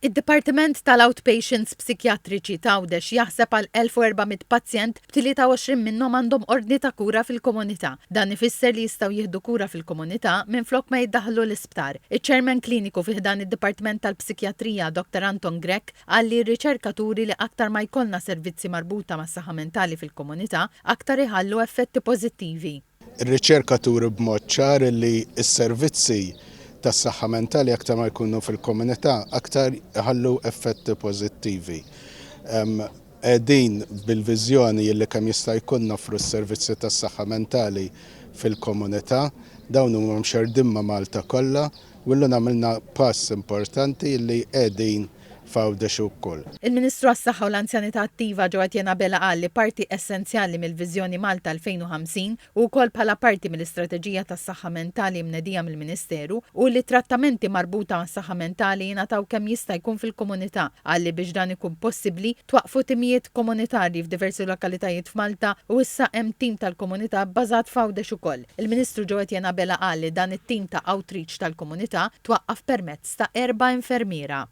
Id-Dipartiment tal-Outpatients Psikjatriċi ta' Għawdex jaħseb għal 1400 pazjent b'23 minnhom għandhom ordni ta' kura fil-komunità. Dan ifisser li jistgħu jieħdu kura fil-komunità minflok ma jiddaħħlu l-isptar. Iċ-Chairman kliniku fih dan id-Dipartiment tal-Psikjatrija Dr. Anton Grek qal li r-riċerkaturi li aktar ma jkollna servizzi marbuta mas-saħħa mentali fil-komunità aktar iħallu effetti pożittivi. Ir-riċerkaturi b'mod ċar li s-servizzi tas-saħħa mentali aktar ma jkunu fil-komunità aktar ħallu effetti pożittivi. Qegħdin bil-viżjoni li kemm jista' jkun nofru s-servizzi tas-saħħa mentali fil-komunità, dawn huma mxerdin ma' Malta kollha u llum għamilna pass importanti li qegħdin f'Għawdex ukoll. Il-Ministru għas-Saħħa u l-Anzjanità Attiva Ġewad Bela qal li parti essenzjali mill-Viżjoni Malta 2050 u wkoll bħala parti mill-Istrateġija tas-Saħħa Mentali mnedija mill-Ministeru u li trattamenti marbuta mas-saħħa mentali jingħataw kemm jista' jkun fil-komunità qal li biex dan ikun possibbli twaqfu timijiet komunitarji f'diversi lokalitajiet f'Malta u issa hemm tim tal-komunità bbażat f'Għawdex ukoll. Il-Ministru Ġewad Bela qal li dan it-tim ta' outreach tal-komunità twaqqaf permezz ta' 4 infermiera.